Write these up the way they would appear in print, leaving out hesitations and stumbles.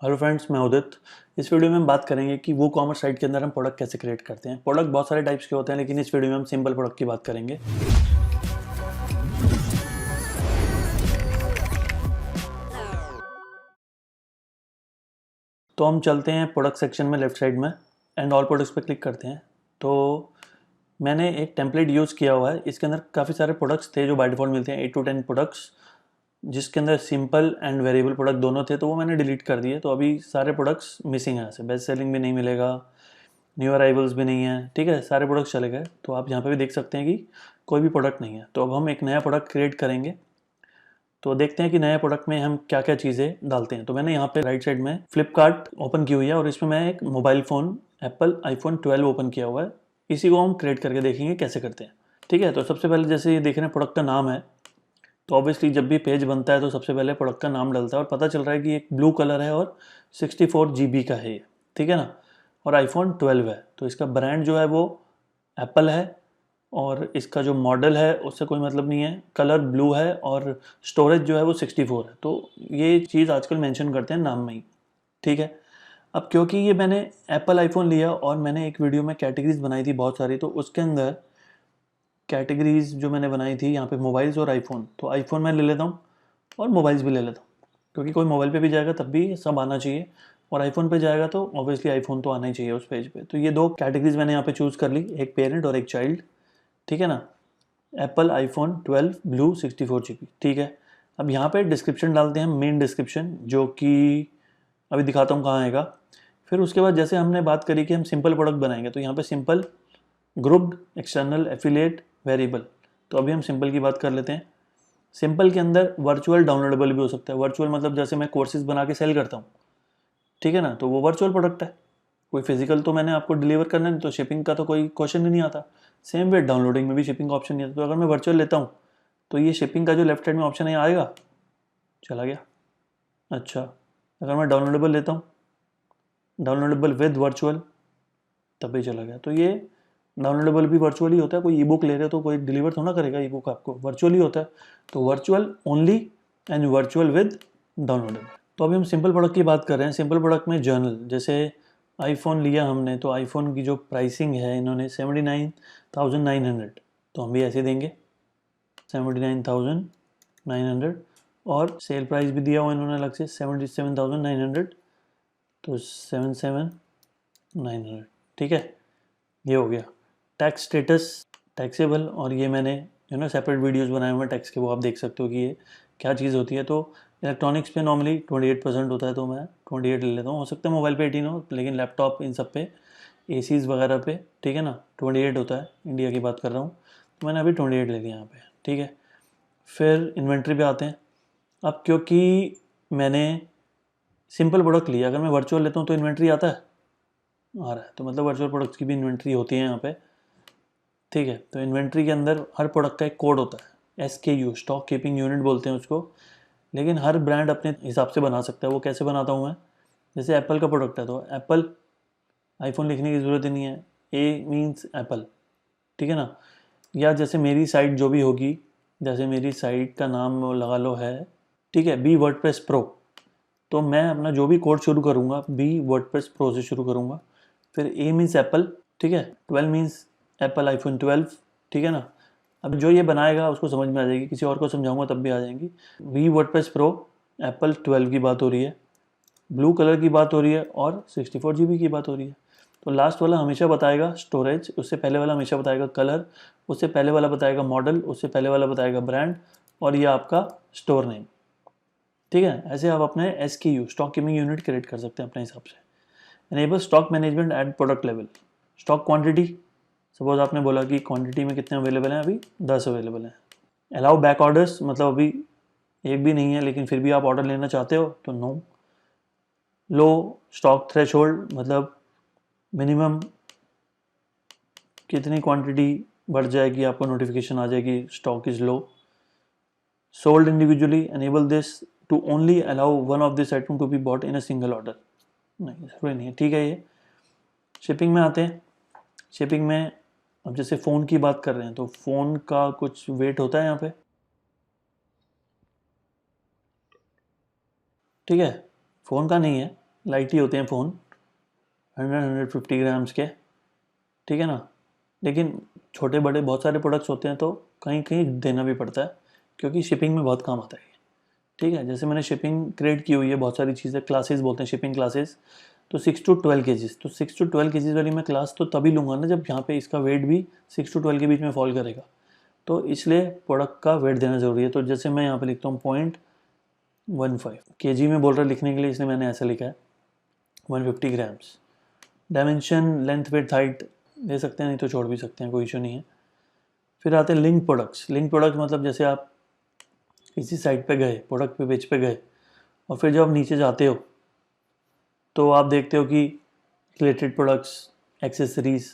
Hello friends, मैं उदित। इस video में हम बात करेंगे कि वो कॉमर्स साइट के अंदर हम प्रोडक्ट कैसे क्रिएट करते हैं। प्रोडक्ट बहुत सारे टाइप्स के होते हैं, लेकिन इस वीडियो में हम सिंपल प्रोडक्ट की बात करेंगे। तो हम चलते हैं प्रोडक्ट सेक्शन में, लेफ्ट साइड में एंड ऑल प्रोडक्ट्स पे क्लिक करते हैं। तो मैंने एक टेम्पलेट यूज़ किया हुआ है। इसके अंदर काफ़ी सारे प्रोडक्ट्स थे जो बाय डिफ़ॉल्ट मिलते हैं, 8 to 10 प्रोडक्ट्स, जिसके अंदर सिंपल एंड वेरिएबल प्रोडक्ट दोनों थे। तो वो मैंने डिलीट कर दिए। तो अभी सारे प्रोडक्ट्स मिसिंग है। यहाँ से बेस्ट सेलिंग भी नहीं मिलेगा, न्यू अराइवल्स भी नहीं है। ठीक है, सारे प्रोडक्ट्स चले गए। तो आप यहाँ पे भी देख सकते हैं कि कोई भी प्रोडक्ट नहीं है। तो अब हम एक नया प्रोडक्ट क्रिएट करेंगे। तो देखते हैं कि नए प्रोडक्ट में हम क्या क्या चीज़ें डालते हैं। तो मैंने यहाँ पे राइट साइड में फ्लिपकार्ट ओपन की हुई है और इसमें मैं एक mobile phone Apple iPhone 12 open किया हुआ है। इसी को हम क्रिएट करके देखेंगे कैसे करते हैं। ठीक है, तो सबसे पहले जैसे ये देख रहे हैं प्रोडक्ट का नाम है। तो ऑब्वियसली जब भी पेज बनता है तो सबसे पहले प्रोडक्ट का नाम डलता है और पता चल रहा है कि एक ब्लू कलर है और 64 GB का है ये। ठीक है ना, और आईफोन 12 है। तो इसका ब्रांड जो है वो एप्पल है और इसका जो मॉडल है उससे कोई मतलब नहीं है। कलर ब्लू है और स्टोरेज जो है वो 64 है। तो ये चीज़ आजकल मेंशन करते हैं नाम में ही। ठीक है, अब क्योंकि ये मैंने एप्पल आईफोन लिया और मैंने एक वीडियो में कैटेगरीज बनाई थी बहुत सारी, तो उसके अंदर कैटेगरीज जो मैंने बनाई थी यहाँ पे मोबाइल्स और आईफोन, तो आईफोन मैं ले लेता हूँ और मोबाइल्स भी ले लेता हूँ, क्योंकि कोई मोबाइल पे भी जाएगा तब भी सब आना चाहिए और आईफोन पे जाएगा तो ऑब्वियसली आईफोन तो आना ही चाहिए उस पेज पे। तो ये दो कैटेगरीज मैंने यहाँ पे चूज़ कर ली, एक पेरेंट और एक चाइल्ड। ठीक है ना, एप्पल आईफोन 12 ब्लू 64 GB। ठीक है, अब यहाँ पे डिस्क्रिप्शन डालते हैं, मेन डिस्क्रिप्शन, जो कि अभी दिखाता हूँ कहाँ आएगा। फिर उसके बाद जैसे हमने बात करी कि हम सिंपल प्रोडक्ट बनाएंगे, तो यहाँ पे simple, grouped, external, affiliate, variable. तो अभी हम सिंपल की बात कर लेते हैं। सिंपल के अंदर वर्चुअल डाउनलोडेबल भी हो सकता है। वर्चुअल मतलब जैसे मैं कोर्सेज बना के सेल करता हूँ, ठीक है ना, तो वो वर्चुअल प्रोडक्ट है। कोई फिजिकल तो मैंने आपको डिलीवर करना है, तो शिपिंग का तो कोई क्वेश्चन ही नहीं आता। सेम वे डाउनलोडिंग में भी शिपिंग का ऑप्शन नहीं आता। तो अगर मैं वर्चुअल लेता हूँ तो ये शिपिंग का जो लेफ्ट साइड में ऑप्शन है आएगा, चला गया। अच्छा, अगर मैं डाउनलोडेबल लेता हूँ, डाउनलोडेबल विद वर्चुअल, तब भी चला गया। तो ये डाउनलोडेबल भी वर्चुअल ही होता है। कोई ई बुक ले रहे हो तो कोई डिलीवर थोड़ा करेगा ई बुक आपको, वर्चुअल ही होता है। तो virtual only and virtual with downloadable. तो अभी हम सिंपल प्रोडक्ट की बात कर रहे हैं। सिंपल प्रोडक्ट में जर्नल, जैसे आईफोन लिया हमने, तो आईफोन की जो प्राइसिंग है इन्होंने 79,900, तो हम भी ऐसे देंगे 79,900। और सेल प्राइस भी दिया हुआ इन्होंने अलग से 77,900, तो 77,900। ठीक है, ये हो गया। टैक्स स्टेटस टैक्सेबल, और ये मैंने सेपरेट वीडियोस बनाए हुए हैं टैक्स के, वो आप देख सकते हो कि ये क्या चीज़ होती है। तो इलेक्ट्रॉनिक्स पे नॉर्मली 28% होता है, तो मैं 28 ले लेता हूँ। हो सकता है मोबाइल पे 18 हो, लेकिन लैपटॉप इन सब पे, एसीज वगैरह पे, ठीक है ना, 28 होता है। इंडिया की बात कर रहा हूँ, तो मैंने अभी 28 ले लिया यहाँ पे। ठीक है, फिर इन्वेंट्री पे आते हैं। अब क्योंकि मैंने सिंपल प्रोडक्ट लिया, अगर मैं वर्चुअल लेता हूँ तो इन्वेंट्री आता है, आ रहा है, तो मतलब वर्चुअल प्रोडक्ट्स की भी इन्वेंट्री होती है यहाँ पे। ठीक है, तो इन्वेंट्री के अंदर हर प्रोडक्ट का एक कोड होता है, SKU, स्टॉक कीपिंग यूनिट बोलते हैं उसको। लेकिन हर ब्रांड अपने हिसाब से बना सकता है। वो कैसे बनाता हूँ मैं, जैसे एप्पल का प्रोडक्ट है तो एप्पल आईफोन लिखने की ज़रूरत ही नहीं है, ए मीन्स एप्पल। ठीक है ना, या जैसे मेरी साइट जो भी होगी, जैसे मेरी साइट का नाम लगा लो है, ठीक है, बी वर्डप्रेस प्रो, तो मैं अपना जो भी कोड शुरू करूँगा बी वर्डप्रेस प्रो से शुरू करूँगा। फिर ए मीन्स एप्पल, ठीक है, 12 मीन्स एप्पल आईफोन 12। ठीक है ना, अब जो ये बनाएगा उसको समझ में आ जाएगी, किसी और को समझाऊंगा तब भी आ जाएंगी। वी वर्डप्रेस प्रो, एप्पल 12 की बात हो रही है, ब्लू कलर की बात हो रही है और 64 GB की बात हो रही है। तो लास्ट वाला हमेशा बताएगा स्टोरेज, उससे पहले वाला हमेशा बताएगा कलर, उससे पहले वाला बताएगा मॉडल, उससे पहले वाला बताएगा ब्रांड, और ये आपका स्टोर नेम। ठीक है, ऐसे आप अपने SKU, stock keeping unit create कर सकते हैं अपने हिसाब से। Enable stock management eight product level. Stock quantity, suppose आपने बोला कि क्वांटिटी में कितने अवेलेबल हैं, अभी 10 अवेलेबल हैं। अलाउ बैक ऑर्डर्स, मतलब अभी एक भी नहीं है लेकिन फिर भी आप ऑर्डर लेना चाहते हो तो नो। लो स्टॉक थ्रेशोल्ड, मतलब मिनिमम कितनी क्वांटिटी बढ़ जाएगी आपको नोटिफिकेशन आ जाएगी stock is low. Sold individually, enable this to only allow one of this item to be bought in a single order. नहीं, जरूरी नहीं है। ठीक है, ये शिपिंग में आते हैं। शिपिंग में अब जैसे फ़ोन की बात कर रहे हैं तो फ़ोन का कुछ वेट होता है यहाँ पे, ठीक है, फ़ोन का नहीं है, लाइट ही होते हैं फ़ोन, 150 ग्राम्स के, ठीक है ना। लेकिन छोटे बड़े बहुत सारे प्रोडक्ट्स होते हैं तो कहीं कहीं देना भी पड़ता है, क्योंकि शिपिंग में बहुत काम आता है ये, ठीक है। जैसे मैंने शिपिंग क्रिएट की हुई है बहुत सारी चीज़ें, क्लासेस बोलते हैं शिपिंग क्लासेस, तो 6 to 12 kg, तो 6 to 12 kg वाली मैं क्लास तो तभी लूँगा ना जब यहाँ पे इसका वेट भी 6 to 12 के बीच में फॉल करेगा, तो इसलिए प्रोडक्ट का वेट देना ज़रूरी है। तो जैसे मैं यहाँ पे लिखता हूँ 0.15 kg में बोल रहा है लिखने के लिए, इसलिए मैंने ऐसा लिखा है 150 grams. Dimension, length, width, height दे सकते हैं, नहीं तो छोड़ भी सकते हैं, कोई इशू नहीं है। फिर आते हैं लिंक प्रोडक्ट्स। लिंक प्रोडक्ट मतलब जैसे आप किसी साइट पे गए, प्रोडक्ट पे पेज पे गए, और फिर जब आप नीचे जाते हो तो आप देखते हो कि रिलेटेड प्रोडक्ट्स, एक्सेसरीज,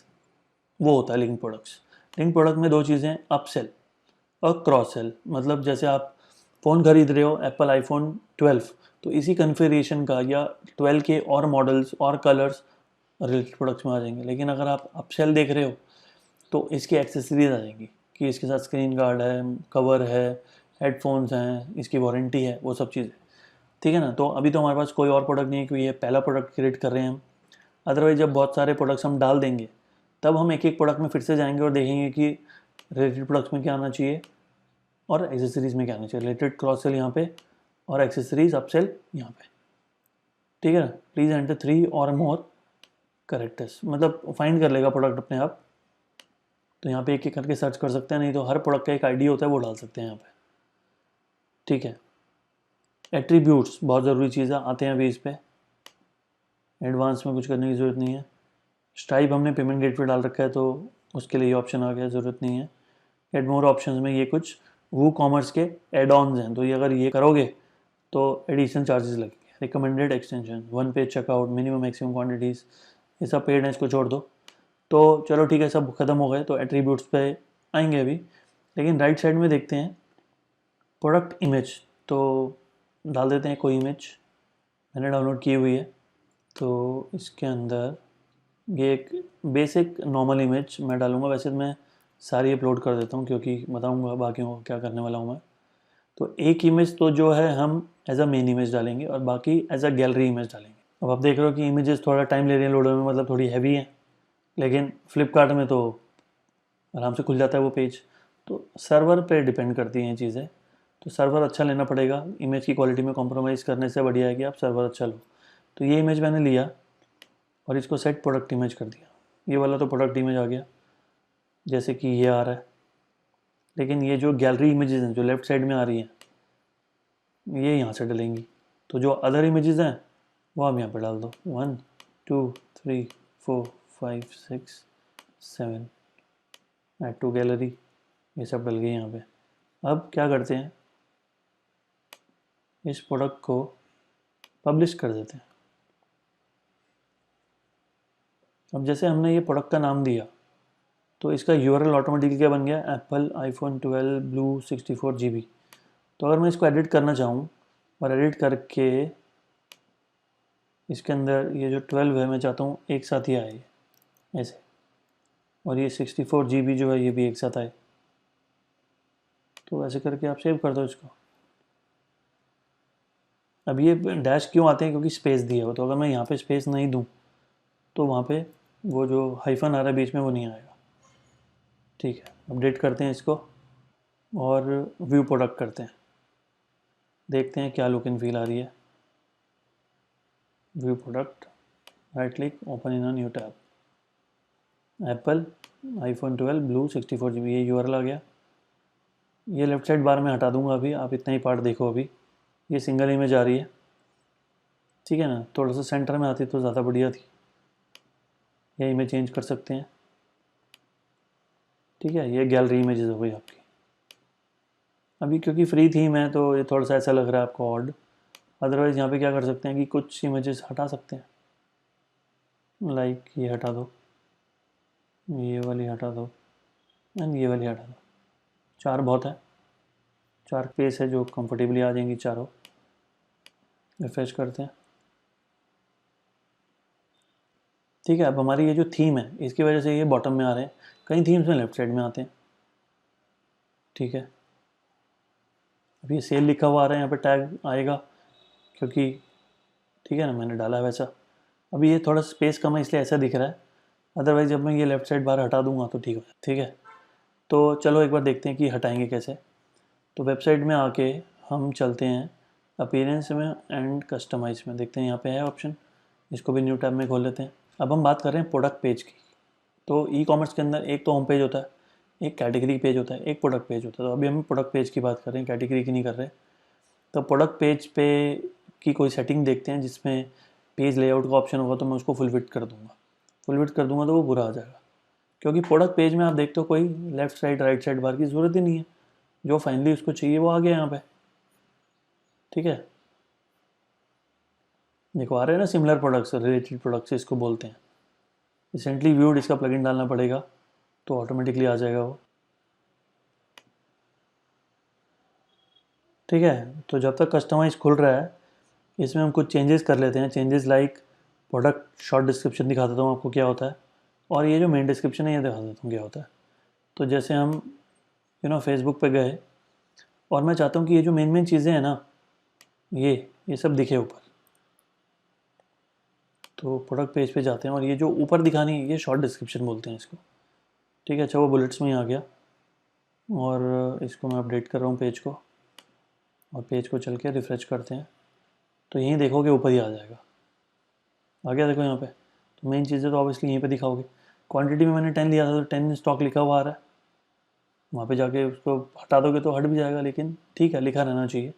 वो होता है लिंक प्रोडक्ट्स। लिंक प्रोडक्ट में दो चीज़ें हैं, अपसेल और क्रॉस सेल। मतलब जैसे आप फ़ोन खरीद रहे हो एप्पल आईफोन 12, तो इसी कन्फिगरेशन का या 12 के और मॉडल्स और कलर्स रिलेटेड प्रोडक्ट्स में आ जाएंगे। लेकिन अगर आप अपसेल देख रहे हो तो इसकी एक्सेसरीज आ जाएंगी कि इसके साथ स्क्रीन गार्ड है, कवर है, हेडफोन्स हैं, इसकी वारंटी है, वो सब चीज़ें, ठीक है ना। तो अभी तो हमारे पास कोई और प्रोडक्ट नहीं है, क्योंकि ये पहला प्रोडक्ट क्रिएट कर रहे हैं हम। अदरवाइज जब बहुत सारे प्रोडक्ट्स हम डाल देंगे तब हम एक एक प्रोडक्ट में फिर से जाएंगे और देखेंगे कि रिलेटेड प्रोडक्ट्स में क्या आना चाहिए और एक्सेसरीज में क्या आना चाहिए। रिलेटेड क्रॉस सेल यहाँ पे और एक्सेसरीज अपसेल यहाँ पे, ठीक है ना। प्लीज़ एंटर 3 और मोर करेक्टर्स, मतलब फाइंड कर लेगा प्रोडक्ट अपने आप। तो यहाँ पे एक एक करके सर्च कर सकते हैं, नहीं तो हर प्रोडक्ट का एक आईडी होता है, वो डाल सकते हैं यहाँ पे, ठीक है। एट्रीब्यूट्स बहुत ज़रूरी चीज़ है, आते हैं अभी इस पर। एडवांस में कुछ करने की ज़रूरत नहीं है। स्ट्राइप हमने पेमेंट गेटवे डाल रखा है तो उसके लिए ये ऑप्शन आ गया, ज़रूरत नहीं है। एड मोर ऑप्शंस में ये कुछ वो कॉमर्स के एड ऑन्स हैं, तो ये अगर ये करोगे तो एडिशनल चार्जेस लगेंगे। Recommended extension, 1 page checkout, minimum maximum quantities, ये सब पेड है, इसको छोड़ दो। तो चलो ठीक है, सब ख़त्म हो गए, तो एट्रीब्यूट्स पे आएंगे अभी। लेकिन राइट साइड में देखते हैं प्रोडक्ट इमेज, तो डाल देते हैं कोई इमेज, मैंने डाउनलोड की हुई है। तो इसके अंदर ये एक बेसिक नॉर्मल इमेज मैं डालूंगा, वैसे तो मैं सारी अपलोड कर देता हूँ क्योंकि बताऊँगा बाकियों को क्या करने वाला हूँ मैं। तो एक इमेज तो जो है हम एज अ मेन इमेज डालेंगे और बाकी एज अ गैलरी इमेज डालेंगे। अब आप देख रहे हो कि इमेजेस थोड़ा टाइम ले रही हैं लोड में, मतलब थोड़ी हैवी है, लेकिन फ्लिपकार्ट में तो आराम से खुल जाता है वो पेज। तो सर्वर पे डिपेंड करती हैं चीज़ें, तो सर्वर अच्छा लेना पड़ेगा। इमेज की क्वालिटी में कॉम्प्रोमाइज़ करने से बढ़िया है कि आप सर्वर अच्छा लो। तो ये इमेज मैंने लिया और इसको सेट प्रोडक्ट इमेज कर दिया। ये वाला तो प्रोडक्ट इमेज आ गया जैसे कि ये आ रहा है, लेकिन ये जो गैलरी इमेजेस हैं जो लेफ़्ट साइड में आ रही हैं ये यहाँ से डलेंगी। तो जो अदर इमेजेस हैं वो आप यहाँ पर डाल दो, 1 2 3 4 5 6 7, ऐड टू गैलरी, ये सब डल गई यहाँ पे। अब क्या करते हैं, इस प्रोडक्ट को पब्लिश कर देते हैं। अब जैसे हमने ये प्रोडक्ट का नाम दिया तो इसका यूआरएल ऑटोमेटिकली क्या बन गया, एप्पल आईफोन 12 ब्लू 64 GB। तो अगर मैं इसको एडिट करना चाहूँ और एडिट करके इसके अंदर ये जो 12 है मैं चाहता हूँ एक साथ ही आए ऐसे, और ये 64 GB जो है ये भी एक साथ आए, तो ऐसे करके आप सेव कर दो इसको। अब ये डैश क्यों आते हैं, क्योंकि स्पेस दिया हो, तो अगर मैं यहाँ पे स्पेस नहीं दूँ तो वहाँ पे वो जो हाइफन आ रहा है बीच में वो नहीं आएगा, ठीक है। अपडेट करते हैं इसको और व्यू प्रोडक्ट करते हैं, देखते हैं क्या लुक एंड फील आ रही है। View product, right click, open in a new tab, Apple iPhone 12 blue 64 GB, ये यूआरएल आ गया। ये लेफ्ट साइड बार में हटा दूंगा अभी, आप इतना ही पार्ट देखो। अभी ये सिंगल इमेज आ रही है, ठीक है ना। थोड़ा सा सेंटर में आती तो ज़्यादा बढ़िया थी, ये इमेज चेंज कर सकते हैं, ठीक है। ये गैलरी इमेजेस हो गई आपकी। अभी क्योंकि फ्री थीम है तो ये थोड़ा सा ऐसा लग रहा है आपको ऑड। अदरवाइज़ यहाँ पे क्या कर सकते हैं कि कुछ इमेजेस हटा सकते हैं, लाइक ये हटा दो, ये वाली हटा दो एंड ये वाली हटा दो। 4 बहुत है, 4 पेज है जो कंफर्टेबली आ जाएंगी चारों। रिफ्रेश करते हैं, ठीक है। अब हमारी ये जो थीम है इसकी वजह से ये बॉटम में आ रहे हैं, कई थीम्स में लेफ्ट साइड में आते हैं, ठीक है। अब ये सेल लिखा हुआ आ रहा है, यहाँ पे टैग आएगा क्योंकि ठीक है ना, मैंने डाला है वैसा। अभी ये थोड़ा स्पेस कम है इसलिए ऐसा दिख रहा है, अदरवाइज जब मैं ये लेफ़्ट साइड बार हटा दूंगा तो ठीक है। ठीक है, तो चलो एक बार देखते हैं कि हटाएंगे कैसे। तो वेबसाइट में आके हम चलते हैं अपीयरेंस में एंड कस्टमाइज में, देखते हैं यहाँ पे है ऑप्शन, इसको भी न्यू टैब में खोल लेते हैं। अब हम बात कर रहे हैं प्रोडक्ट पेज की। तो ई कॉमर्स के अंदर एक तो होम पेज होता है, एक कैटेगरी पेज होता है, एक प्रोडक्ट पेज होता है। तो अभी हम प्रोडक्ट पेज की बात कर रहे हैं, कैटेगरी की नहीं कर रहे। तो प्रोडक्ट पेज पे की कोई सेटिंग देखते हैं जिसमें पेज लेआउट का ऑप्शन होगा, तो मैं उसको फुल फिट कर दूंगा। फुल फिट कर दूंगा तो वो बुरा आ जाएगा, क्योंकि प्रोडक्ट पेज में आप देखते हो कोई left side right side bar की ज़रूरत ही नहीं है, जो फाइनली उसको चाहिए वो आ गया यहाँ पे। ठीक है, देखो आ रहे हैं ना, सिमिलर प्रोडक्ट्स, रिलेटेड प्रोडक्ट्स इसको बोलते हैं। रिसेंटली व्यूड इसका प्लगइन डालना पड़ेगा तो ऑटोमेटिकली आ जाएगा वो। ठीक है, तो जब तक कस्टमाइज खुल रहा है इसमें हम कुछ चेंजेस कर लेते हैं। Changes like product short description दिखा देता हूँ आपको क्या होता है, और ये जो मेन डिस्क्रिप्शन है ये दिखा देता हूँ क्या होता है। तो जैसे हम फेसबुक पे गए और मैं चाहता हूँ कि ये जो मेन मेन चीज़ें हैं ना, ये सब दिखे ऊपर। तो प्रोडक्ट पेज पे जाते हैं और ये जो ऊपर दिखानी है ये शॉर्ट डिस्क्रिप्शन बोलते हैं इसको। ठीक है, अच्छा वो बुलेट्स में ही आ गया, और इसको मैं अपडेट कर रहा हूँ पेज को, और पेज को चल के रिफ़्रेश करते हैं तो यहीं देखोगे ऊपर ही आ जाएगा। आ गया देखो यहाँ पे। तो मेन चीज़ें तो ऑब्वियसली यहीं पे दिखाओगे। क्वांटिटी में मैंने 10 लिया था तो 10 स्टॉक लिखा हुआ आ रहा है। वहाँ पे जाके उसको हटा दोगे तो हट भी जाएगा, लेकिन ठीक है लिखा रहना चाहिए।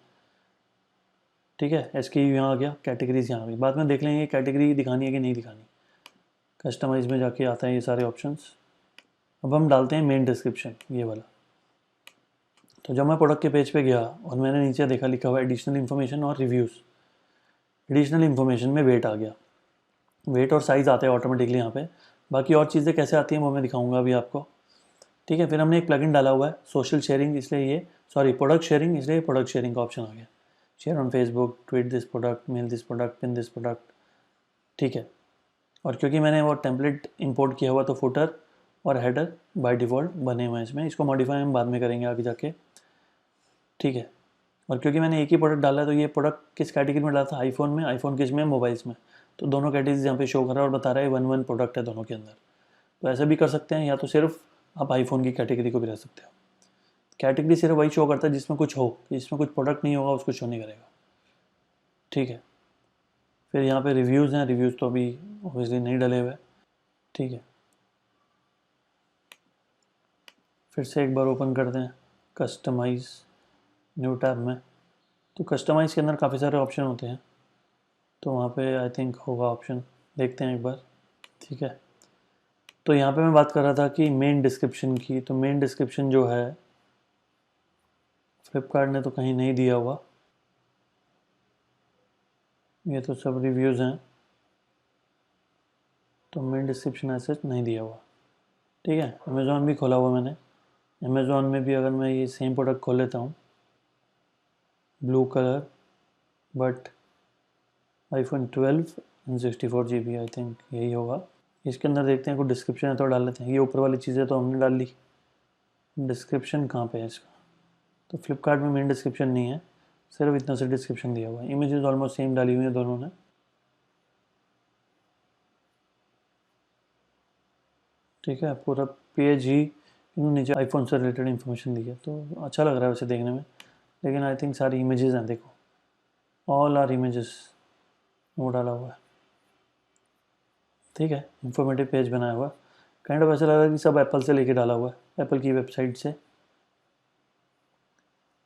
ठीक है, SKU यहाँ आ गया, कैटेगरीज यहाँ आ गई। बाद में देख लेंगे कैटेगरी दिखानी है कि नहीं दिखानी। कस्टमाइज में जाके आता है ये सारे ऑप्शंस। अब हम डालते हैं मेन डिस्क्रिप्शन, ये वाला। तो जब मैं प्रोडक्ट के पेज पे गया और मैंने नीचे देखा लिखा हुआ एडिशनल इन्फॉर्मेशन और रिव्यूज़। एडिशनल इन्फॉर्मेशन में वेट आ गया, वेट और साइज़ आते हैं ऑटोमेटिकली यहाँ पे। बाकी और चीज़ें कैसे आती हैं वो मैं दिखाऊंगा अभी आपको। ठीक है, फिर हमने एक प्लगइन डाला हुआ है सोशल शेयरिंग, इसलिए ये प्रोडक्ट शेयरिंग, इसलिए प्रोडक्ट शेयरिंग का ऑप्शन आ गया। Share on Facebook, tweet this product, mail this product, pin this product. ठीक है, और क्योंकि मैंने वो टेम्पलेट इंपोर्ट किया हुआ तो फुटर और हेडर बाय डिफ़ॉल्ट बने हुए हैं इसमें। इसको मॉडिफाई हम बाद में करेंगे आगे जाके। ठीक है, और क्योंकि मैंने एक ही प्रोडक्ट डाला है तो ये प्रोडक्ट किस कैटेगरी में डाला था, आईफोन में, आईफोन किस में, मोबाइल्स में। तो दोनों कैटेगरीज यहाँ पे शो कर रहा है और बता रहा है 1 1 प्रोडक्ट है दोनों के अंदर। तो ऐसा भी कर सकते हैं, या तो सिर्फ आप आईफोन की कैटेगरी को भी रख सकते हो। कैटेगरी सिर्फ वही शो करता है जिसमें कुछ हो, जिसमें कुछ प्रोडक्ट नहीं होगा उसको शो नहीं करेगा। ठीक है, फिर यहाँ पे रिव्यूज़ हैं, रिव्यूज़ तो अभी ऑब्वियसली नहीं डले हुए। ठीक है, फिर से एक बार ओपन करते हैं कस्टमाइज़ न्यू टैब में। तो कस्टमाइज़ के अंदर काफ़ी सारे ऑप्शन होते हैं, तो वहाँ पे आई थिंक होगा ऑप्शन, देखते हैं एक बार। ठीक है, तो यहाँ पे मैं बात कर रहा था कि मेन डिस्क्रिप्शन की। तो मेन डिस्क्रिप्शन जो है फ्लिपकार्ट ने तो कहीं नहीं दिया हुआ, ये तो सब रिव्यूज़ हैं, तो मेन डिस्क्रिप्शन ऐसे नहीं दिया हुआ। ठीक है, अमेज़ॉन भी खोला हुआ मैंने। अमेज़ॉन में भी अगर मैं ये सेम प्रोडक्ट खोल लेता हूँ, blue colour but iPhone 12 and 64 GB, I think यही होगा। इसके अंदर देखते हैं कुछ डिस्क्रिप्शन है तो डाल लेते हैं। ये ऊपर वाली चीज़ें तो हमने डाल ली, डिस्क्रिप्शन कहाँ पे है इसका। तो फ्लिपकार्ट में मेन डिस्क्रिप्शन नहीं है, सिर्फ इतना सा डिस्क्रिप्शन दिया हुआ है। इमेजेस ऑलमोस्ट सेम डाली हुई है दोनों ने। ठीक है, पूरा पेज ही नीचे आईफोन से रिलेटेड इन्फॉर्मेशन दी है, तो अच्छा लग रहा है वैसे देखने में। लेकिन आई थिंक सारी इमेजेस हैं, देखो ऑल आर इमेजेस वो डाला हुआ है। ठीक है, इंफॉर्मेटिव पेज बनाया हुआ है, काइंड ऑफ ऐसा लग रहा है कि सब एप्पल से लेके डाला हुआ है, एप्पल की वेबसाइट से।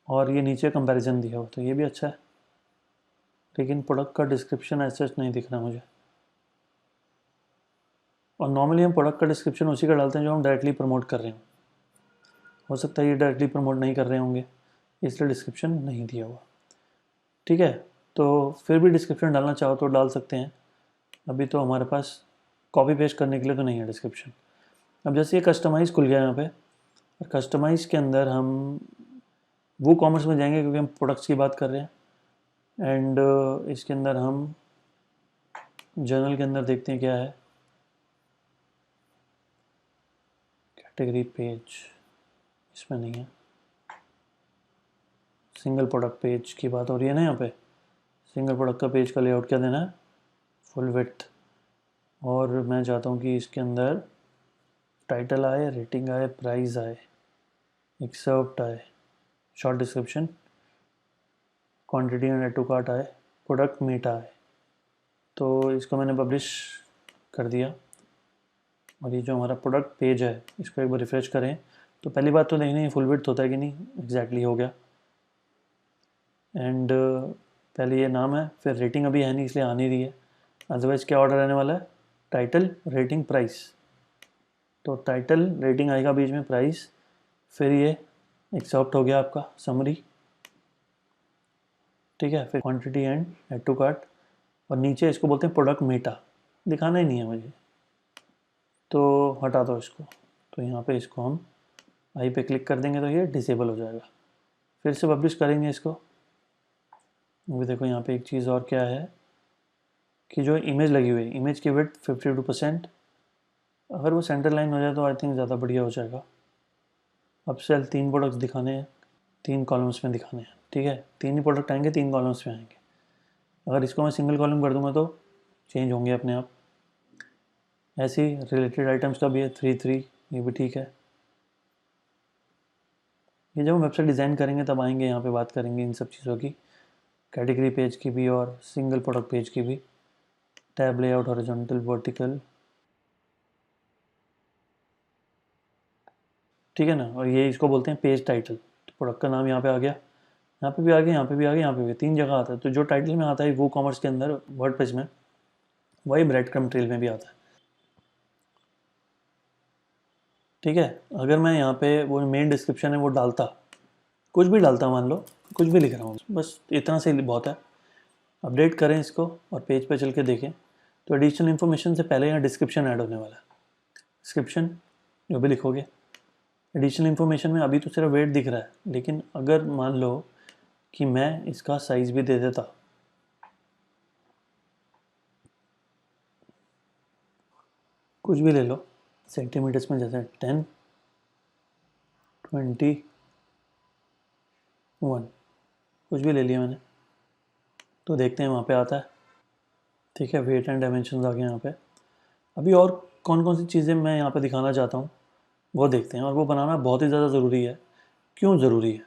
और ये नीचे कंपैरिजन दिया हुआ, तो ये भी अच्छा है। लेकिन प्रोडक्ट का डिस्क्रिप्शन ऐसा नहीं दिख रहा मुझे। और नॉर्मली हम प्रोडक्ट का डिस्क्रिप्शन उसी का डालते हैं जो हम डायरेक्टली प्रमोट कर रहे हैं। हो सकता है ये डायरेक्टली प्रमोट नहीं कर रहे होंगे, इसलिए डिस्क्रिप्शन नहीं दिया हुआ। ठीक है, तो फिर भी डिस्क्रिप्शन डालना चाहो तो डाल सकते हैं। अभी तो हमारे पास कॉपी पेस्ट करने के लिए तो नहीं है डिस्क्रिप्शन। अब जैसे ये कस्टमाइज़ खुल गया यहाँ पे, और कस्टमाइज़ के अंदर हम वो कॉमर्स में जाएंगे क्योंकि हम प्रोडक्ट्स की बात कर रहे हैं। एंड इसके अंदर हम जर्नल के अंदर देखते हैं क्या है, कैटेगरी पेज इसमें नहीं है। सिंगल प्रोडक्ट पेज की बात हो रही है ना यहाँ पे, सिंगल प्रोडक्ट का पेज का लेआउट क्या देना है, फुल विड्थ। और मैं चाहता हूँ कि इसके अंदर टाइटल आए, रेटिंग आए, प्राइस आए, एक्सेप्ट आए, short description, quantity and add to cart आए, प्रोडक्ट मेटा आए। तो इसको मैंने पब्लिश कर दिया। और ये जो हमारा प्रोडक्ट पेज है इसको एक बार रिफ्रेश करें तो पहली बात तो देखना ये फुल विड्थ होता है कि नहीं, एग्जैक्टली हो गया। एंड पहले ये नाम है, फिर रेटिंग अभी है नहीं इसलिए आ नहीं रही है। अदरवाइज़ क्या ऑर्डर आने वाला है, टाइटल, रेटिंग, प्राइस। तो टाइटल, रेटिंग आएगा बीच में, प्राइस, फिर ये एक्सेप्ट हो गया आपका समरी, ठीक है। फिर quantity and add to cart, और नीचे इसको बोलते हैं प्रोडक्ट मेटा, दिखाना ही नहीं है मुझे तो हटा दो इसको। तो यहाँ पे इसको हम आई पे क्लिक कर देंगे तो ये डिसेबल हो जाएगा। फिर से पब्लिश करेंगे इसको। अभी देखो यहाँ पे एक चीज़ और क्या है कि जो इमेज लगी हुई है, इमेज की विड्थ 52%, अगर वो सेंटर लाइन हो जाए तो आई थिंक ज़्यादा बढ़िया हो जाएगा। अब सेल 3 प्रोडक्ट्स दिखाने हैं, 3 कॉलम्स में दिखाने हैं, ठीक है। 3 ही प्रोडक्ट आएंगे, 3 कॉलम्स में आएंगे। अगर इसको मैं सिंगल कॉलम कर दूंगा तो चेंज होंगे अपने आप। ऐसे ही रिलेटेड आइटम्स का भी है 3 ये भी ठीक है। ये जब हम वेबसाइट डिज़ाइन करेंगे तब आएंगे, यहाँ पे बात करेंगे इन सब चीज़ों की, कैटेगरी पेज की भी और सिंगल प्रोडक्ट पेज की भी, टैब लेआउट, हॉरिजॉन्टल, वर्टिकल, ठीक है ना। और ये इसको बोलते हैं पेज टाइटल। तो प्रोडक्ट का नाम यहाँ पे आ गया, यहाँ पे भी आ गया, यहाँ पे भी आ गया, यहाँ पे भी 3 जगह आता है। तो जो टाइटल में आता है वो कॉमर्स के अंदर वर्डप्रेस में, वही ब्रेड क्रम्ब ट्रेल में भी आता है, ठीक है। अगर मैं यहाँ पे वो मेन डिस्क्रिप्शन है वो डालता, कुछ भी डालता, मान लो कुछ भी लिख रहा हूँ, बस इतना से बहुत है। अपडेट करें इसको और पेज पे चल के देखें तो एडिशनल इन्फॉर्मेशन से पहले यहाँ डिस्क्रिप्शन ऐड होने वाला है। डिस्क्रिप्शन जो भी लिखोगे, एडिशनल इन्फॉर्मेशन में अभी तो सिर्फ वेट दिख रहा है, लेकिन अगर मान लो कि मैं इसका साइज़ भी दे देता, कुछ भी ले लो सेंटीमीटर्स में, जैसे 10, 21, कुछ भी ले लिया मैंने, तो देखते हैं वहाँ पे आता है, ठीक है। वेट एंड डायमेंशन आ गए यहाँ पे। अभी और कौन कौन सी चीज़ें मैं यहाँ पे दिखाना चाहता हूँ वो देखते हैं, और वो बनाना बहुत ही ज़्यादा ज़रूरी है। क्यों ज़रूरी है,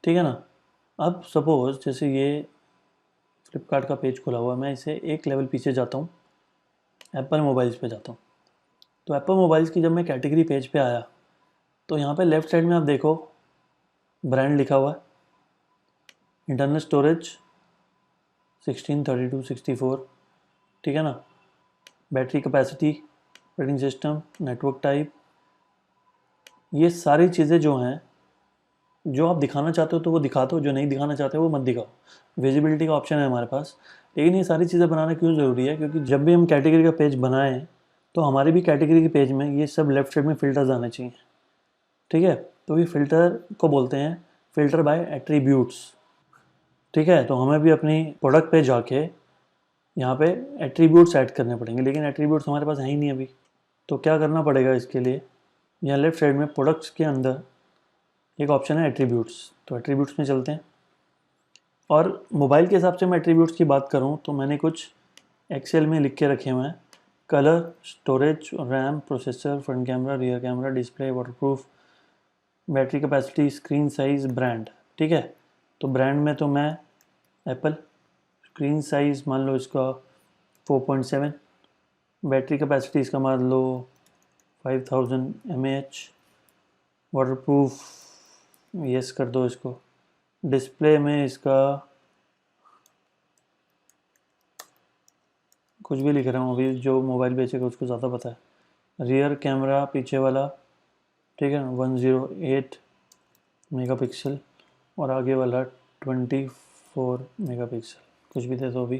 ठीक है ना। अब सपोज़ जैसे ये फ्लिपकार्ट का पेज खुला हुआ है, मैं इसे एक लेवल पीछे जाता हूँ, एप्पल मोबाइल्स पे जाता हूँ। तो एप्पल मोबाइल्स की जब मैं कैटेगरी पेज पे आया तो यहाँ पे लेफ़्ट साइड में आप देखो ब्रांड लिखा हुआ है, इंटरनल स्टोरेज 16, 32, 64, ठीक है ना। Battery capacity, operating system, network type, ये सारी चीज़ें जो हैं, जो आप दिखाना चाहते हो तो वो दिखा दो, जो नहीं दिखाना चाहते हो वो मत दिखाओ। विजिबिलिटी का ऑप्शन है हमारे पास। लेकिन ये सारी चीज़ें बनाना क्यों ज़रूरी है, क्योंकि जब भी हम कैटेगरी का पेज बनाएं तो हमारी भी कैटेगरी के पेज में ये सब लेफ्ट साइड में फ़िल्टर्स आने चाहिए, ठीक है। तो ये फ़िल्टर को बोलते हैं फ़िल्टर बाय एट्रीब्यूट्स, ठीक है। तो हमें भी अपनी प्रोडक्ट पे जाके यहाँ पे एट्रीब्यूट्स ऐड करने पड़ेंगे, लेकिन एट्रीब्यूट्स हमारे पास है ही नहीं अभी। तो क्या करना पड़ेगा इसके लिए, यहाँ लेफ्ट साइड में प्रोडक्ट्स के अंदर एक ऑप्शन है एट्रीब्यूट्स, तो एट्रीब्यूट्स में चलते हैं। और मोबाइल के हिसाब से मैं एट्रीब्यूट्स की बात करूँ तो मैंने कुछ एक्सेल में लिख के रखे हुए हैं, colour, storage, RAM, processor, front camera, rear camera, display, waterproof, battery capacity, screen size, brand, ठीक है। तो ब्रांड में तो मैं एप्पल, स्क्रीन साइज़ मान लो इसका 4.7, बैटरी कैपेसिटी इसका मान लो 5000 mAh, वाटरप्रूफ यस कर दो इसको, डिस्प्ले में इसका कुछ भी लिख रहा हूँ, अभी जो मोबाइल बेचेगा उसको ज़्यादा पता है। रियर कैमरा पीछे वाला, ठीक है, 108 मेगापिक्सल, और आगे वाला 24 मेगापिक्सल, कुछ भी दे दो अभी।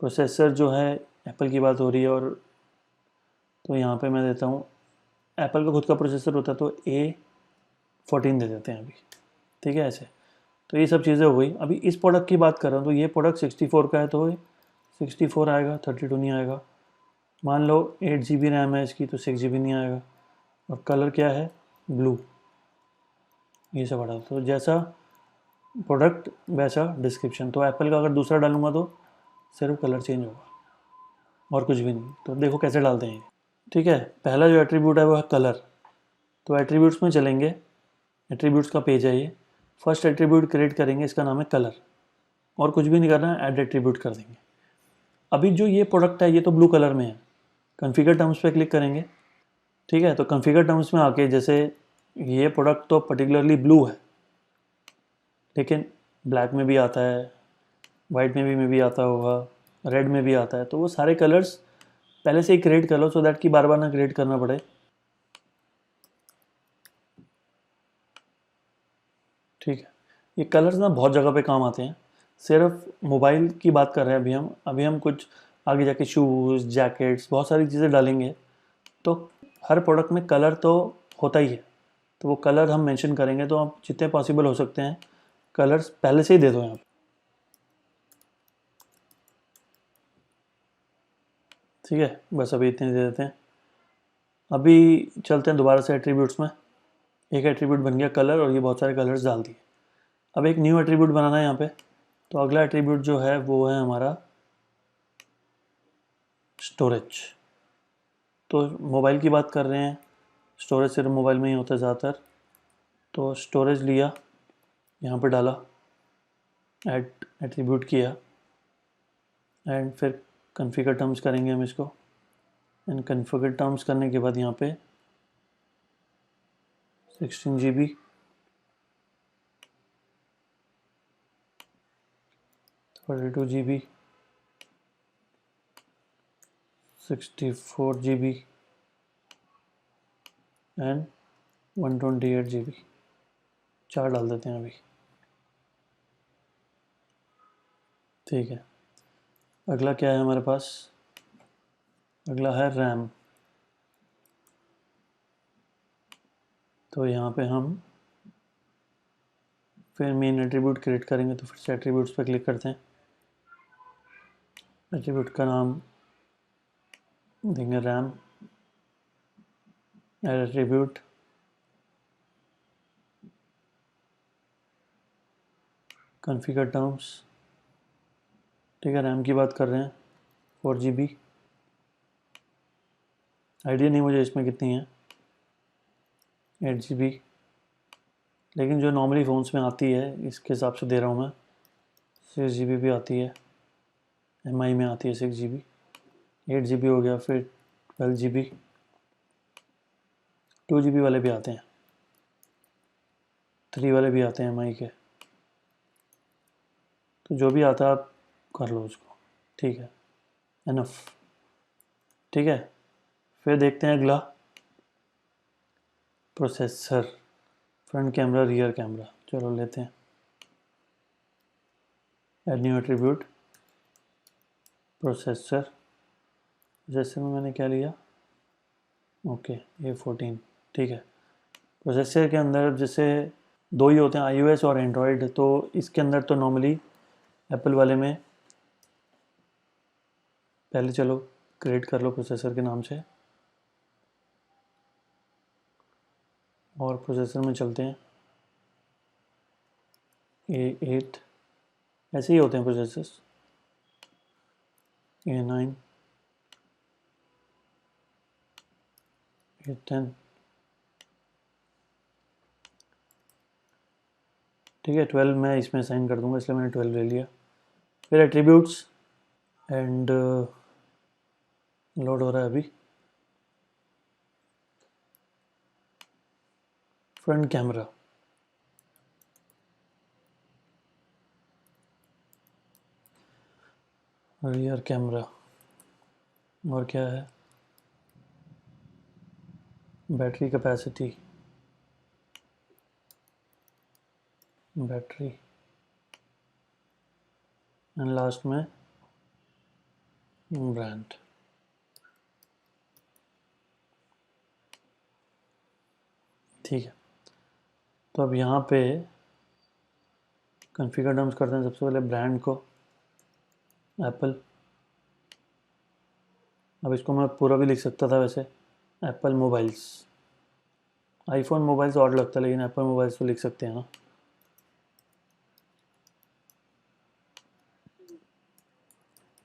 प्रोसेसर जो है, एप्पल की बात हो रही है, और तो यहाँ पे मैं देता हूँ, एप्पल का खुद का प्रोसेसर होता है तो A14 दे देते हैं अभी, ठीक है ऐसे। तो ये सब चीज़ें हो गई। अभी इस प्रोडक्ट की बात कर रहा हूँ तो ये प्रोडक्ट 64 का है तो 64 आएगा, 32 नहीं आएगा। मान लो 8 GB रैम है इसकी तो 6 GB नहीं आएगा। और कलर क्या है, ब्लू, ये सब हटा। तो जैसा प्रोडक्ट वैसा डिस्क्रिप्शन। तो एप्पल का अगर दूसरा डालूंगा तो सिर्फ कलर चेंज होगा और कुछ भी नहीं। तो देखो कैसे डालते हैं। ठीक है, पहला जो एट्रीब्यूट है वो है कलर। तो एट्रीब्यूट्स में चलेंगे, एट्रीब्यूट्स का पेज है ये। फर्स्ट एट्रीब्यूट क्रिएट करेंगे, इसका नाम है कलर, और कुछ भी नहीं करना है, ऐड एट्रीब्यूट कर देंगे। अभी जो ये प्रोडक्ट है ये तो ब्लू कलर में है, कॉन्फ़िगर टर्म्स पे क्लिक करेंगे। ठीक है, तो कॉन्फ़िगर टर्म्स में आके जैसे ये प्रोडक्ट तो पर्टिकुलरली ब्लू है, लेकिन ब्लैक में भी आता है, वाइट में भी आता होगा, रेड में भी आता है। तो वो सारे कलर्स पहले से ही क्रिएट कर लो सो दैट कि बार बार ना क्रिएट करना पड़े। ठीक है, ये कलर्स ना बहुत जगह पे काम आते हैं। सिर्फ मोबाइल की बात कर रहे हैं अभी हम कुछ आगे जाके शूज़, जैकेट्स, बहुत सारी चीज़ें डालेंगे। तो हर प्रोडक्ट में कलर तो होता ही है, तो वो कलर हम मेंशन करेंगे। तो आप जितने पॉसिबल हो सकते हैं कलर्स पहले से ही दे दो यहाँ पे। ठीक है, बस अभी इतने दे देते हैं। अभी चलते हैं दोबारा से एट्रीब्यूट्स में। एक एट्रीब्यूट बन गया कलर, और ये बहुत सारे कलर्स डाल दिए। अब एक न्यू एट्रीब्यूट बनाना है यहाँ पे। तो अगला एट्रीब्यूट जो है वो है हमारा स्टोरेज। तो मोबाइल की बात कर रहे हैं, स्टोरेज सिर्फ मोबाइल में ही होता है ज़्यादातर। तो स्टोरेज लिया, यहाँ पे डाला, ऐड एट्रीब्यूट किया, एंड फिर कॉन्फ़िगर टर्म्स करेंगे हम इसको। एंड कॉन्फ़िगर टर्म्स करने के बाद यहाँ पे 16 GB, 32 GB, 64 GB and 128 GB, चार डाल देते हैं अभी। ठीक है, अगला क्या है हमारे पास? अगला है रैम। तो यहाँ पे हम फिर मेन एट्रीब्यूट क्रिएट करेंगे। तो फिर से एट्रीब्यूट्स पे क्लिक करते हैं, एट्रीब्यूट का नाम देंगे RAM, add attribute, configure terms. ठीक है, रैम की बात कर रहे हैं 4 GB। आइडिया नहीं मुझे इसमें कितनी है, 8 GB, लेकिन जो नॉर्मली फ़ोन्स में आती है इसके हिसाब से दे रहा हूँ मैं। 6 GB भी आती है, MI में आती है 6 GB। 8 GB हो गया, फिर 12 GB, 2 GB वाले भी आते हैं, 3 वाले भी आते हैं MI के। तो जो भी आता है आप कर लो उसको। ठीक है, एनफ। ठीक है, फिर देखते हैं अगला, processor, front camera, rear camera. चलो लेते हैं, add new attribute, processor. Processor में मैंने क्या लिया? Okay, A14। ठीक है, प्रोसेसर के अंदर जैसे दो ही होते हैं, iOS और एंड्रॉयड। तो इसके अंदर तो नॉर्मली एप्पल वाले में पहले चलो क्रिएट कर लो प्रोसेसर के नाम से, और प्रोसेसर में चलते हैं A8। ऐसे ही होते हैं प्रोसेसर्स, A9, A10। ठीक है, 12 मैं इसमें साइन कर दूंगा, इसलिए मैंने 12 ले लिया। फिर एट्रीब्यूट्स, एंड लोड हो रहा है अभी। फ्रंट कैमरा, रियर कैमरा, और क्या है? Battery capacity, battery, and last में ब्रांड। ठीक है, तो अब यहाँ पे कॉन्फ़िगर टर्म्स करते हैं। सबसे पहले ब्रांड को एप्पल। अब इसको मैं पूरा भी लिख सकता था वैसे, एप्पल मोबाइल्स। आईफोन मोबाइल्स और लगता है, लेकिन एप्पल मोबाइल्स तो लिख सकते हैं ना।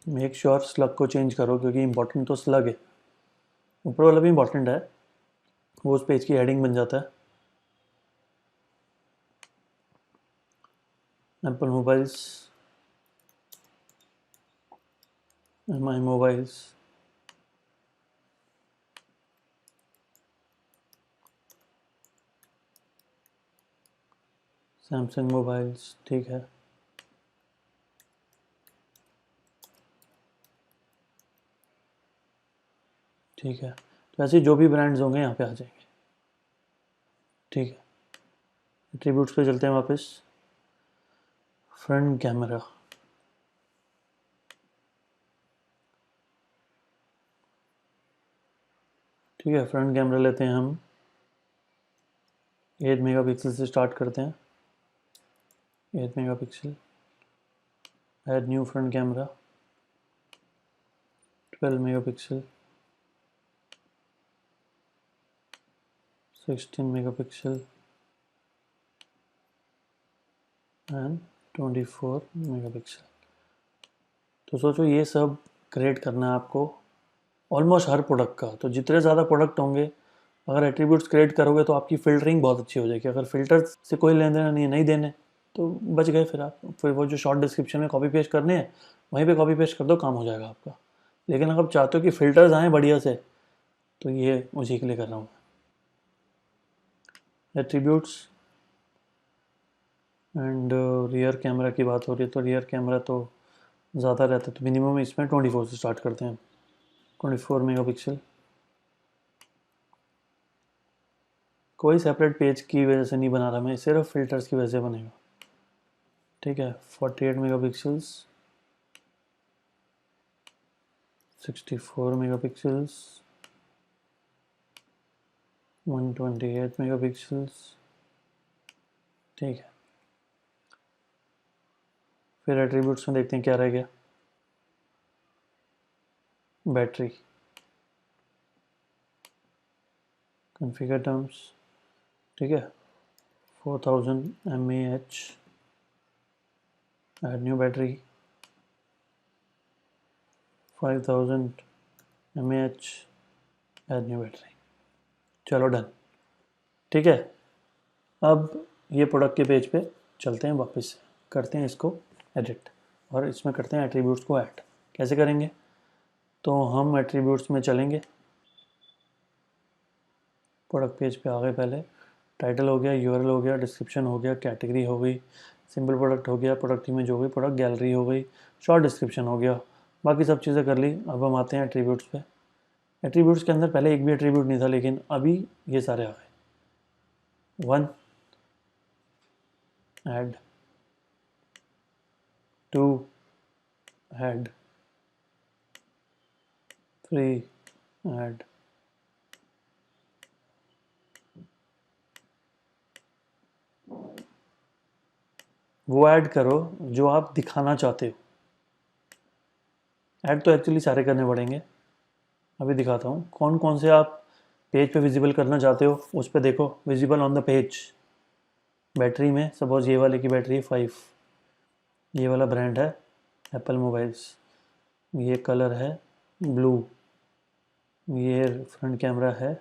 मेक श्योर स्लग को चेंज करो, क्योंकि इंपॉर्टेंट तो स्लग है, ऊपर वाला भी इंपॉर्टेंट है, वो उस पेज की हेडिंग बन जाता है। एप्पल मोबाइल्स, माई मोबाइल्स, सैमसंग मोबाइल्स, ठीक है। ठीक है, तो ऐसे जो भी ब्रांड्स होंगे यहाँ पे आ जाएंगे। ठीक है, एट्रीब्यूट्स पे चलते हैं वापस। फ्रंट कैमरा, ठीक है, फ्रंट कैमरा लेते हैं हम, 8 मेगापिक्सल से स्टार्ट करते हैं। 8 megapixel, add new front camera, 12 megapixel, 16 megapixel and 24 megapixel. तो सोचो ये सब क्रिएट करना है आपको ऑलमोस्ट हर प्रोडक्ट का। तो जितने ज़्यादा प्रोडक्ट होंगे, अगर एट्रीब्यूट्स क्रिएट करोगे तो आपकी फ़िल्टरिंग बहुत अच्छी हो जाएगी। अगर फ़िल्टर्स से कोई लेन देना नहीं देने तो बच गए फिर आप। फिर वो जो शॉर्ट डिस्क्रिप्शन में कॉपी पेस्ट करने हैं वहीं पे कॉपी पेस्ट कर दो, काम हो जाएगा आपका। लेकिन अगर आप चाहते हो कि फ़िल्टर्स आएँ बढ़िया से, तो ये उसी के लिए कर रहा हूँ। एट्रीब्यूट्स एंड रियर कैमरा की बात हो रही है, तो रियर कैमरा तो ज़्यादा रहता है, तो मिनिमम इसमें 24 से स्टार्ट करते हैं। 24 मेगापिक्सल, कोई सेपरेट पेज की वजह से नहीं बना रहा मैं, सिर्फ फिल्टर्स की वजह से बनेगा। ठीक है, 48 मेगापिक्सल्स, 64 मेगापिक्सल्स, 128 मेगापिक्सल्स। ठीक है, फिर एट्रीब्यूट्स में देखते हैं क्या रह गया। बैटरी, कॉन्फ़िगर टर्म्स, ठीक है, 4000 mAh, add new battery, 5000 mAh, add new battery. चलो डन। ठीक है, अब ये प्रोडक्ट के पेज पे चलते हैं वापस से, करते हैं इसको एडिट और इसमें करते हैं एट्रीब्यूट्स को ऐड। कैसे करेंगे? तो हम एट्रीब्यूट्स में चलेंगे, प्रोडक्ट पेज पे आ गए। पहले टाइटल हो गया, यूआरएल हो गया, डिस्क्रिप्शन हो गया, कैटेगरी हो गई, सिंपल प्रोडक्ट हो गया, प्रोडक्ट इमेज हो गई, प्रोडक्ट गैलरी हो गई, शॉर्ट डिस्क्रिप्शन हो गया, बाकी सब चीज़ें कर ली। अब हम आते हैं एट्रीब्यूट्स पे। एट्रीब्यूट्स के अंदर पहले एक भी एट्रीब्यूट नहीं था, लेकिन अभी ये सारे आ गए। 1 ऐड, 2 ऐड, 3 ऐड, वो ऐड करो जो आप दिखाना चाहते हो। ऐड तो एक्चुअली सारे करने पड़ेंगे, अभी दिखाता हूँ कौन कौन से आप पेज पे विजिबल करना चाहते हो। उस पर देखो, visible on the page. Battery में सपोज ये वाले की बैटरी है 5, ये वाला ब्रांड है एप्पल मोबाइल्स, ये कलर है ब्लू, ये फ्रंट कैमरा है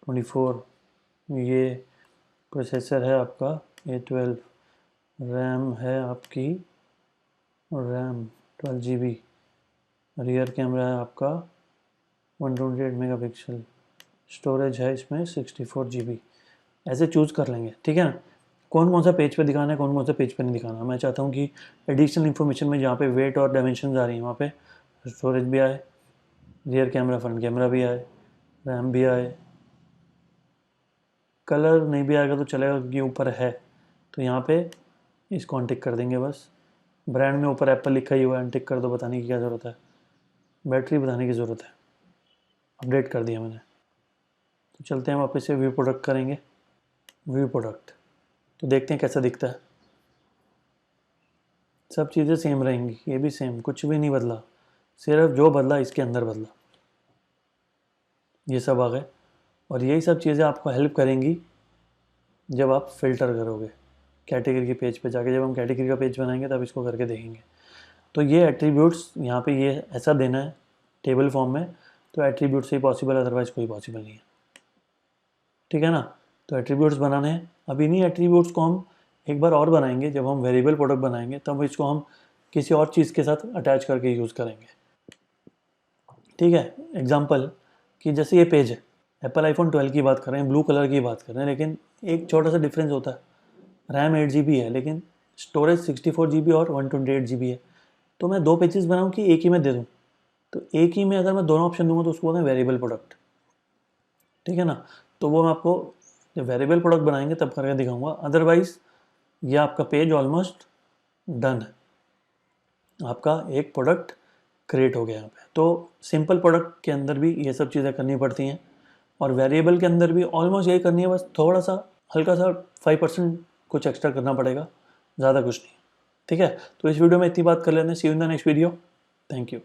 24, ये प्रोसेसर है आपका A12, रैम है आपकी रैम 12 GB, रियर कैमरा है आपका 128 मेगापिक्सल, स्टोरेज है इसमें 64 GB। ऐसे चूज़ कर लेंगे, ठीक है ना। कौन कौन सा पेज पे दिखाना है, कौन कौन सा पेज पे नहीं दिखाना। मैं चाहता हूँ कि एडिशनल इन्फॉर्मेशन में जहाँ पे वेट और डायमेंशन आ रही हैं वहाँ पे स्टोरेज भी आए, रियर कैमरा फ्रंट कैमरा भी आए, रैम भी आए। कलर नहीं भी आएगा तो चलेगा क्योंकि ऊपर है, तो यहाँ पे इसको अनटिक कर देंगे बस। ब्रांड में ऊपर एप्पल लिखा ही हुआ है, अनटिक कर दो, बताने की क्या ज़रूरत है। बैटरी बताने की ज़रूरत है, अपडेट कर दिया मैंने। तो चलते हैं वापस से व्यू प्रोडक्ट करेंगे। व्यू प्रोडक्ट तो देखते हैं कैसा दिखता है। सब चीज़ें सेम रहेंगी, ये भी सेम, कुछ भी नहीं बदला, सिर्फ जो बदला इसके अंदर बदला। ये सब आ गए, और यही सब चीज़ें आपको हेल्प करेंगी जब आप फ़िल्टर करोगे कैटेगरी के पेज पे जाके। जब हम कैटेगरी का पेज बनाएंगे तब इसको करके देखेंगे। तो ये एट्रीब्यूट्स यहाँ पे ये ऐसा देना है टेबल फॉर्म में, तो एट्रीब्यूट से ही पॉसिबल, अदरवाइज कोई पॉसिबल नहीं है, ठीक है ना। तो एट्रीब्यूट्स बनाने हैं। अब इन्हीं एट्रीब्यूट्स को हम एक बार और बनाएंगे, जब हम वेरिएबल प्रोडक्ट बनाएंगे तब इसको हम किसी और चीज़ के साथ अटैच करके यूज़ करेंगे, ठीक है। एग्जाम्पल कि जैसे ये पेज है, एप्पल आईफोन 12 की बात कर रहे हैं, ब्लू कलर की बात कर रहे हैं, लेकिन एक छोटा सा डिफरेंस होता है, रैम 8 GB है लेकिन स्टोरेज 64 GB और 128 GB है। तो मैं दो पेजेस बनाऊँ कि एक ही में दे दूँ, तो एक ही में अगर मैं दोनों ऑप्शन दूंगा तो उसको बोलते हैं वेरिएबल प्रोडक्ट, ठीक है ना। तो वो मैं आपको जब वेरिएबल प्रोडक्ट बनाएंगे तब करके दिखाऊंगा, अदरवाइज ये आपका पेज ऑलमोस्ट डन है, आपका एक प्रोडक्ट क्रिएट हो गया यहाँ पे। तो सिंपल प्रोडक्ट के अंदर भी ये सब चीज़ें करनी पड़ती हैं, और वेरिएबल के अंदर भी ऑलमोस्ट यही करनी है, बस थोड़ा सा हल्का सा 5% कुछ एक्स्ट्रा करना पड़ेगा, ज़्यादा कुछ नहीं, ठीक है। तो इस वीडियो में इतनी बात कर लेते हैं। See you in the next video, thank you.